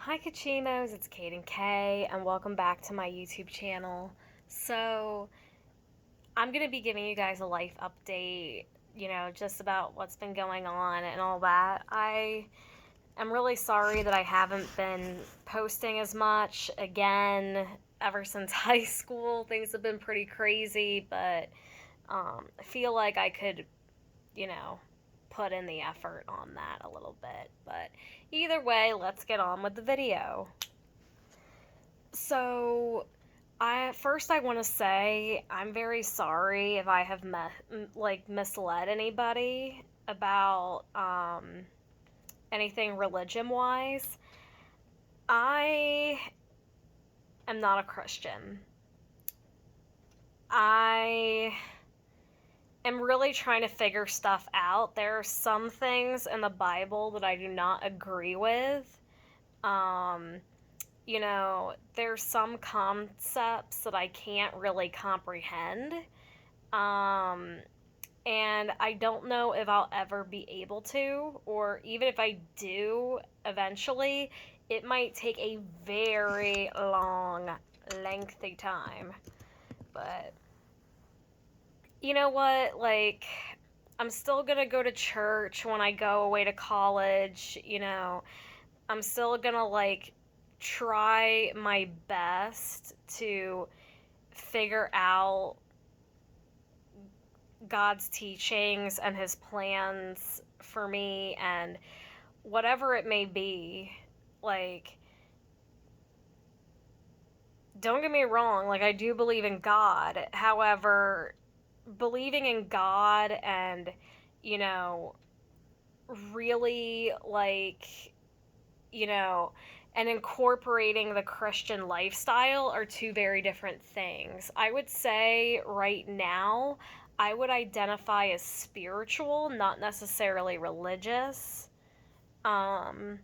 Hi kochemos, it's Caidyn K, and welcome back to my YouTube channel. So, I'm going to be giving you guys a life update, just about what's been going on and all that. I am really sorry that I haven't been posting as much again ever since high school. Things have been pretty crazy, but I feel like I could, you know, put in the effort on that a little bit. But either way, let's get on with the video. So, I want to say I'm very sorry if I have misled anybody about anything religion wise. I am not a Christian. I am really trying to figure stuff out. There are some things in the Bible that I do not agree with. Um, there's some concepts that I can't really comprehend. Um, and I don't know if I'll ever be able to, or even if I do eventually, it might take a very long, lengthy time. But you know what? I'm still gonna go to church when I go away to college, I'm still gonna try my best to figure out God's teachings and his plans for me and whatever it may be. Like, don't get me wrong, I do believe in God. However, believing in God and, you know, really you know, and incorporating the Christian lifestyle are two very different things. I would say right now, I would identify as spiritual, not necessarily religious. Um,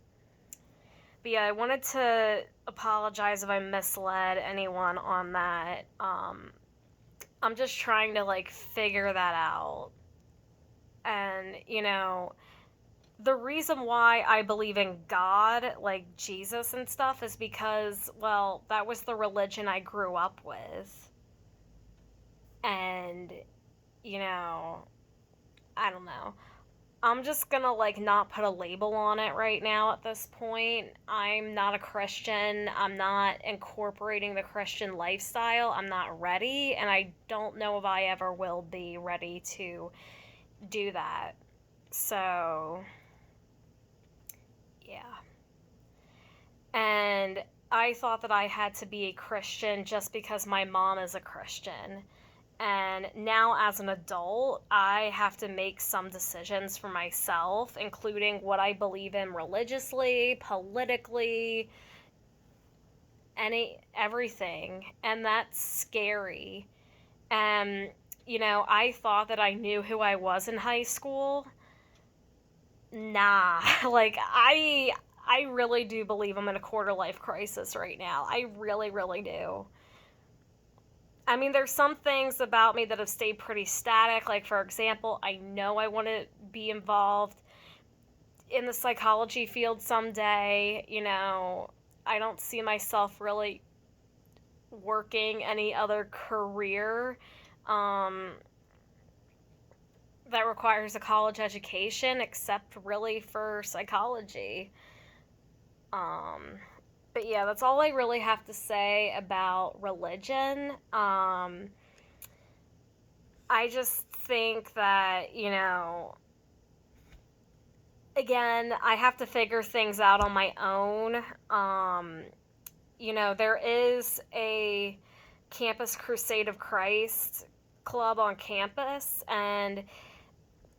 but yeah, I wanted to apologize if I misled anyone on that. I'm just trying to figure that out. And, the reason why I believe in God, like Jesus and stuff, is because, well, that was the religion I grew up with. And, I don't know. I'm just gonna, not put a label on it right now at this point. I'm not a Christian. I'm not incorporating the Christian lifestyle. I'm not ready, and I don't know if I ever will be ready to do that. So, yeah. And I thought that I had to be a Christian just because my mom is a Christian. And now, as an adult, I have to make some decisions for myself, including what I believe in religiously, politically, everything. And that's scary. And, I thought that I knew who I was in high school. Nah, I really do believe I'm in a quarter life crisis right now. I really, really do. I mean, there's some things about me that have stayed pretty static. Like, for example, I know I want to be involved in the psychology field someday. I don't see myself really working any other career that requires a college education except really for psychology. But yeah, that's all I really have to say about religion. I just think that, again, I have to figure things out on my own. There is a Campus Crusade of Christ club on campus, and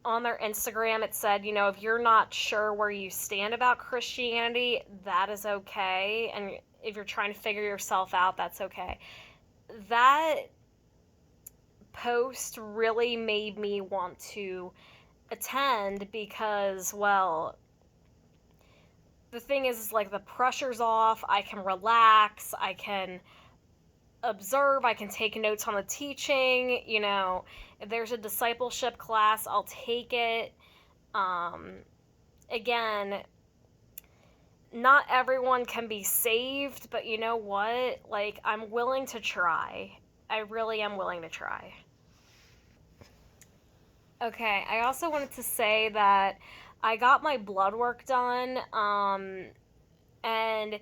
on their Instagram it said, if you're not sure where you stand about Christianity, that is okay. And if you're trying to figure yourself out, that's okay. That post really made me want to attend because, well, the thing is the pressure's off. I can relax. I can observe. I can take notes on the teaching. If there's a discipleship class, I'll take it. Again, not everyone can be saved, but you know what? Like, I'm willing to try. I really am willing to try. Okay, I also wanted to say that I got my blood work done, and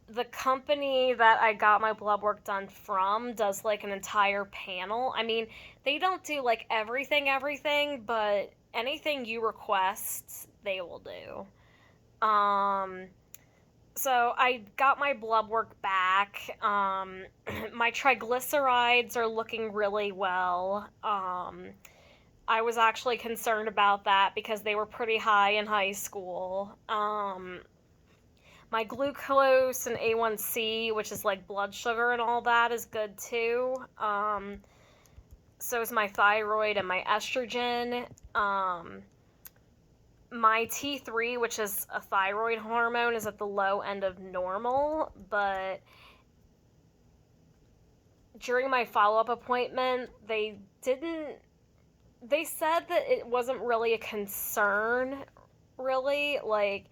the company that I got my blood work done from does like an entire panel. I mean, they don't do like everything, but anything you request, they will do. So I got my blood work back. My triglycerides are looking really well. I was actually concerned about that because they were pretty high in high school. My glucose and A1C, which is like blood sugar and all that, is good too. So is my thyroid and my estrogen. My T3, which is a thyroid hormone, is at the low end of normal, but during my follow-up appointment, they said that it wasn't really a concern, really, like,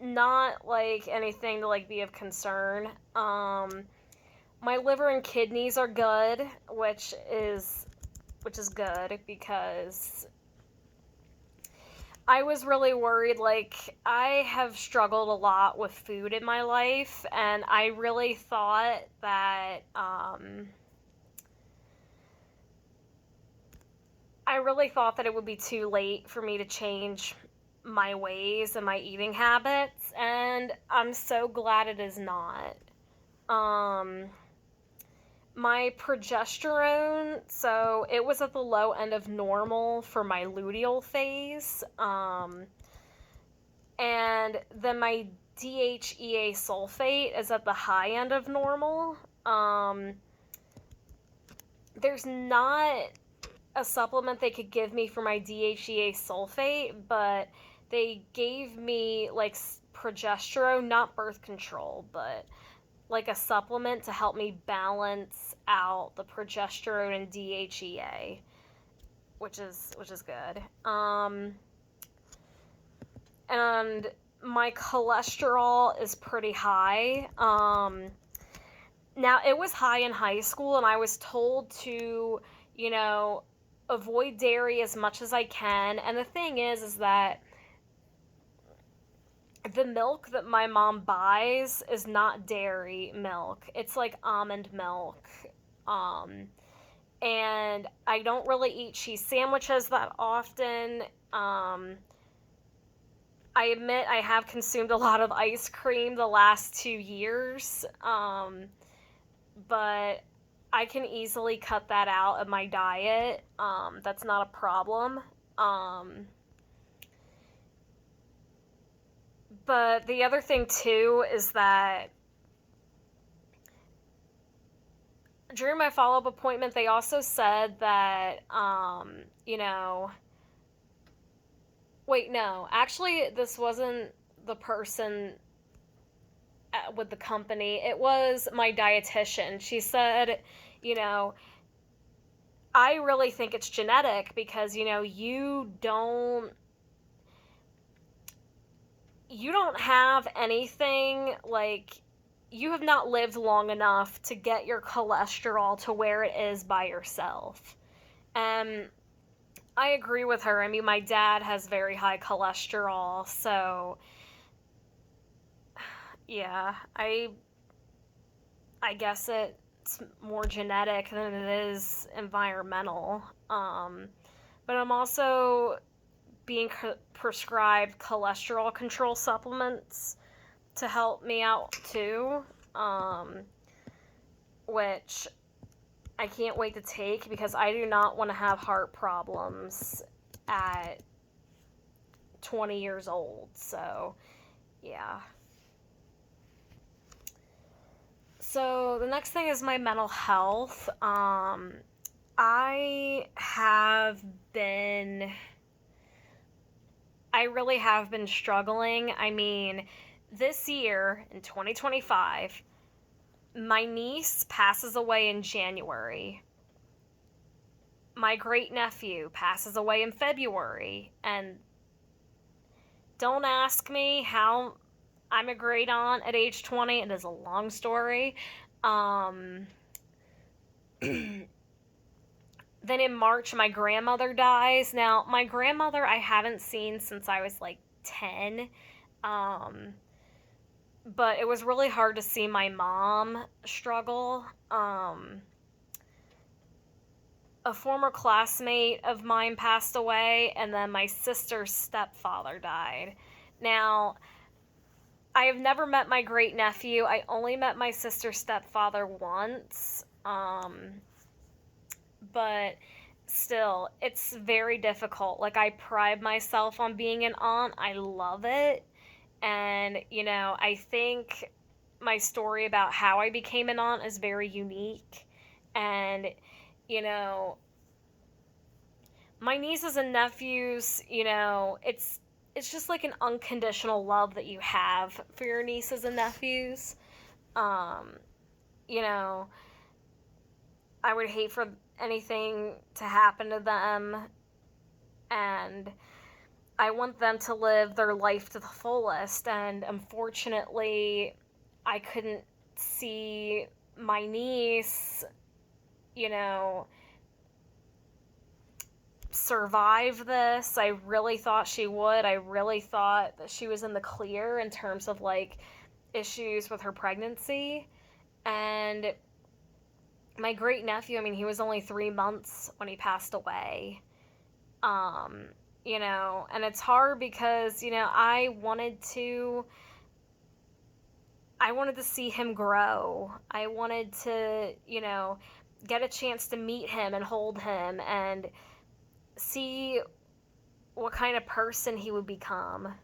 not like anything to like be of concern. My liver and kidneys are good, which is good because I was really worried. Like, I have struggled a lot with food in my life, and I really thought that it would be too late for me to change my ways and my eating habits, and I'm so glad it is not. My progesterone, so it was at the low end of normal for my luteal phase, and then my DHEA sulfate is at the high end of normal. There's not a supplement they could give me for my DHEA sulfate, but they gave me like progesterone, not birth control, but like a supplement to help me balance out the progesterone and DHEA, which is good. And my cholesterol is pretty high. Now, it was high in high school, and I was told to, you know, avoid dairy as much as I can. And the thing is that the milk that my mom buys is not dairy milk. It's like almond milk. And I don't really eat cheese sandwiches that often. I admit I have consumed a lot of ice cream the last 2 years. But I can easily cut that out of my diet. That's not a problem. But the other thing too is that during my follow-up appointment, they also said that, wait, no, actually, this wasn't the person with the company. It was my dietitian. She said, you know, I really think it's genetic because, you don't have anything like, you have not lived long enough to get your cholesterol to where it is by yourself. And I agree with her. I mean, my dad has very high cholesterol, so yeah, I guess it's more genetic than it is environmental. But I'm also being prescribed cholesterol control supplements to help me out too, which I can't wait to take because I do not want to have heart problems at 20 years old. So, yeah. So, the next thing is my mental health. I really have been struggling. I mean, this year, in 2025, my niece passes away in January. My great-nephew passes away in February. And don't ask me how I'm a great aunt at age 20. It is a long story. Um, then in March, my grandmother dies. Now, my grandmother I haven't seen since I was like 10. Um, but it was really hard to see my mom struggle. A former classmate of mine passed away, and then my sister's stepfather died. Now, I have never met my great nephew. I only met my sister's stepfather once. But still, it's very difficult. Like, I pride myself on being an aunt. I love it. And, I think my story about how I became an aunt is very unique. And, you know, my nieces and nephews, it's just like an unconditional love that you have for your nieces and nephews. Um, you know, I would hate for anything to happen to them, and I want them to live their life to the fullest. And unfortunately, I couldn't see my niece, you know, survive this. I really thought she would. I really thought that she was in the clear in terms of like issues with her pregnancy. And my great nephew, I mean, he was only 3 months when he passed away. And it's hard because, I wanted to see him grow. I wanted to, get a chance to meet him and hold him and see what kind of person he would become.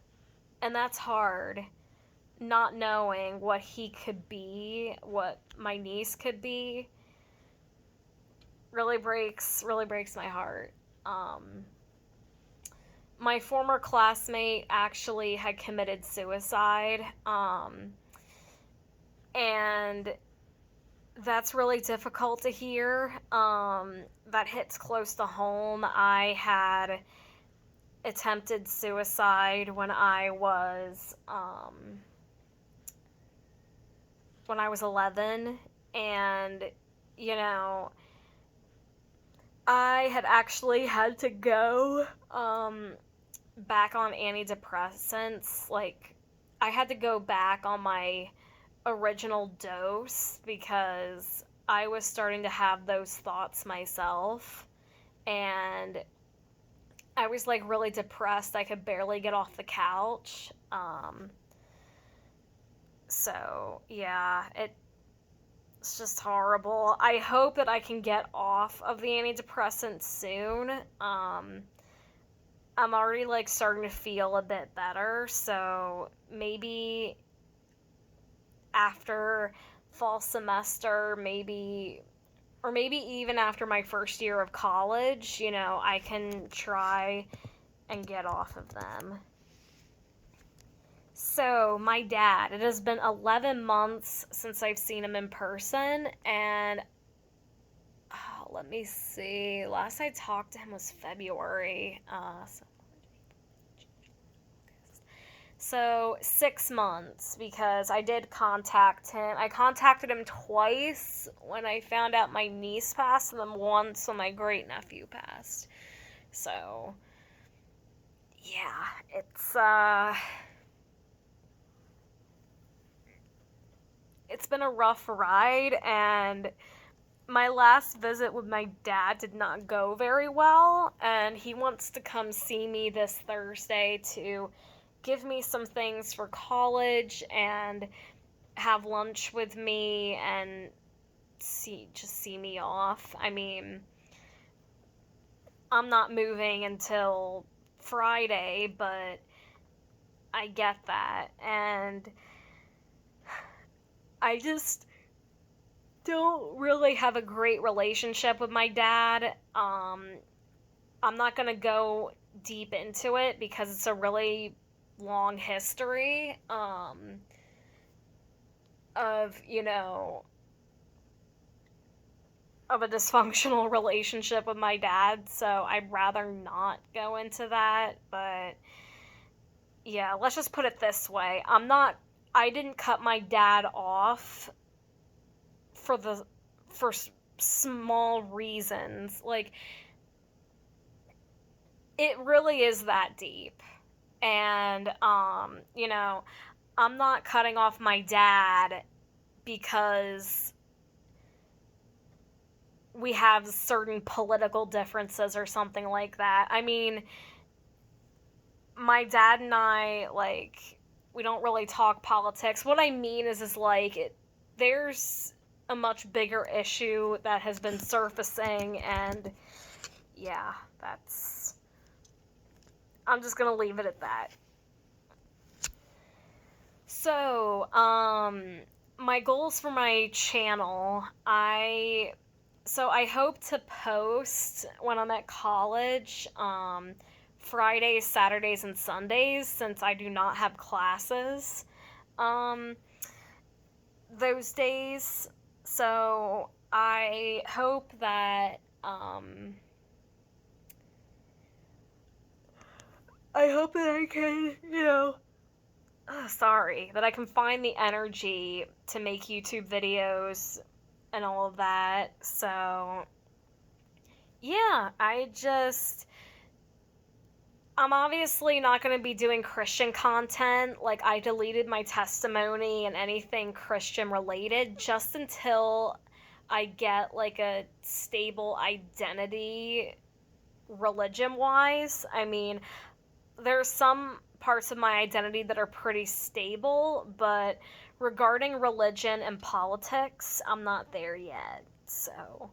And that's hard, not knowing what he could be, what my niece could be. Really breaks my heart. My former classmate actually had committed suicide, and that's really difficult to hear. That hits close to home. I had attempted suicide when I was 11, and I had actually had to go back on antidepressants. Like, I had to go back on my original dose because I was starting to have those thoughts myself, and I was like really depressed. I could barely get off the couch. So yeah, it's just horrible. I hope that I can get off of the antidepressants soon. I'm already like starting to feel a bit better, so maybe after fall semester, maybe even after my first year of college, I can try and get off of them. So, my dad, it has been 11 months since I've seen him in person, and let me see. Last I talked to him was February. So 6 months, because I did contact him. I contacted him twice when I found out my niece passed, and then once when my great nephew passed. So yeah, it's been a rough ride, and my last visit with my dad did not go very well, and he wants to come see me this Thursday to give me some things for college and have lunch with me and see me off. I mean, I'm not moving until Friday, but I get that, and I just don't really have a great relationship with my dad. I'm not gonna go deep into it because it's a really long history of of a dysfunctional relationship with my dad, so I'd rather not go into that. But yeah, let's just put it this way. I'm not I didn't cut my dad off for small reasons. Like, it really is that deep. And I'm not cutting off my dad because we have certain political differences or something like that. I mean, my dad and I, like, we don't really talk politics. What I mean is like, there's a much bigger issue that has been surfacing, and yeah, I'm just gonna leave it at that. So, my goals for my channel, I hope to post when I'm at college, Fridays, Saturdays, and Sundays, since I do not have classes, those days. So I hope that, I can, that I can find the energy to make YouTube videos and all of that. So, yeah, I'm obviously not going to be doing Christian content. Like, I deleted my testimony and anything Christian related just until I get, like, a stable identity religion-wise. I mean, there's some parts of my identity that are pretty stable, but regarding religion and politics, I'm not there yet. So,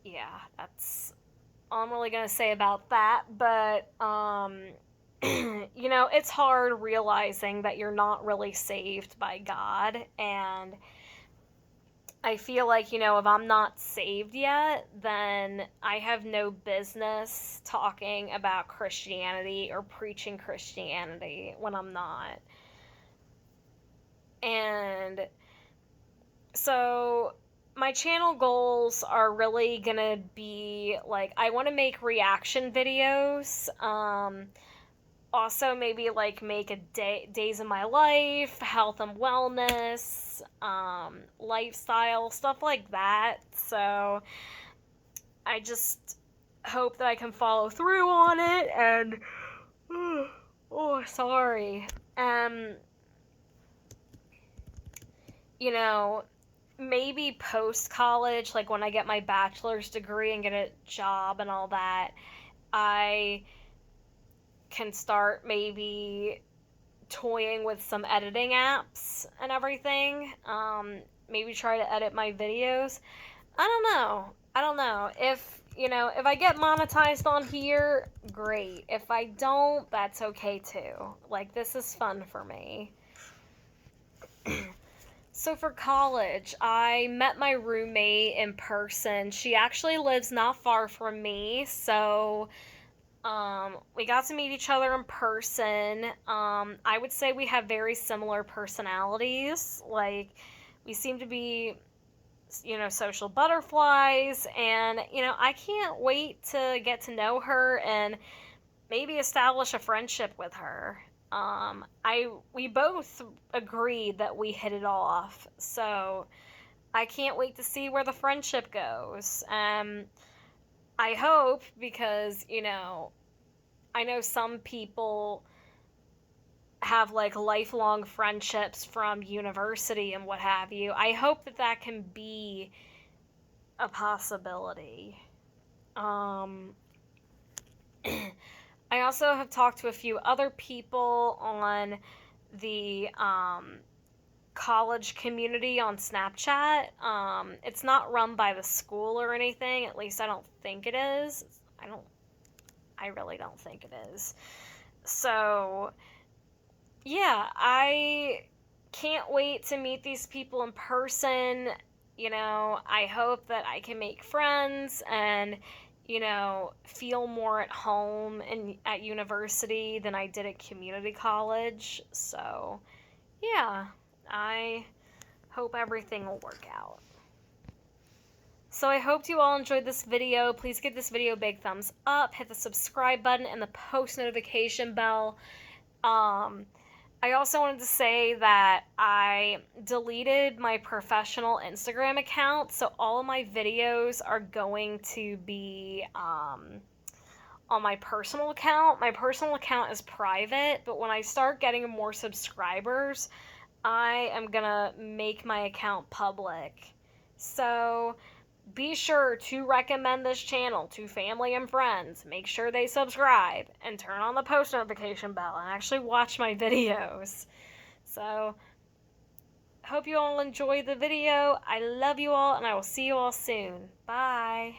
yeah, that's all I'm really gonna say about that. But it's hard realizing that you're not really saved by God, and I feel like, if I'm not saved yet, then I have no business talking about Christianity or preaching Christianity when I'm not. And so my channel goals are really gonna be, like, I want to make reaction videos. Also, maybe, like, make a days of my life, health and wellness, lifestyle, stuff like that. So I just hope that I can follow through on it. And oh, sorry. Maybe post-college, like when I get my bachelor's degree and get a job and all that, I can start maybe toying with some editing apps and everything. Maybe try to edit my videos. I don't know. If I get monetized on here, great. If I don't, that's okay too. Like, this is fun for me. So for college, I met my roommate in person. She actually lives not far from me, so we got to meet each other in person. I would say we have very similar personalities. Like, we seem to be, social butterflies, and, I can't wait to get to know her and maybe establish a friendship with her. We both agreed that we hit it off, so I can't wait to see where the friendship goes. I hope, because, I know some people have, like, lifelong friendships from university and what have you. I hope that can be a possibility. I also have talked to a few other people on the college community on Snapchat. It's not run by the school or anything. At least I don't think it is. I really don't think it is. So, yeah, I can't wait to meet these people in person. I hope that I can make friends and, feel more at home at university than I did at community college. So, yeah, I hope everything will work out. So I hope you all enjoyed this video. Please give this video a big thumbs up, hit the subscribe button and the post notification bell. I also wanted to say that I deleted my professional Instagram account, so all of my videos are going to be on my personal account. My personal account is private, but when I start getting more subscribers, I am gonna make my account public. So be sure to recommend this channel to family and friends. Make sure they subscribe and turn on the post notification bell and actually watch my videos. So, hope you all enjoy the video. I love you all, and I will see you all soon. Bye.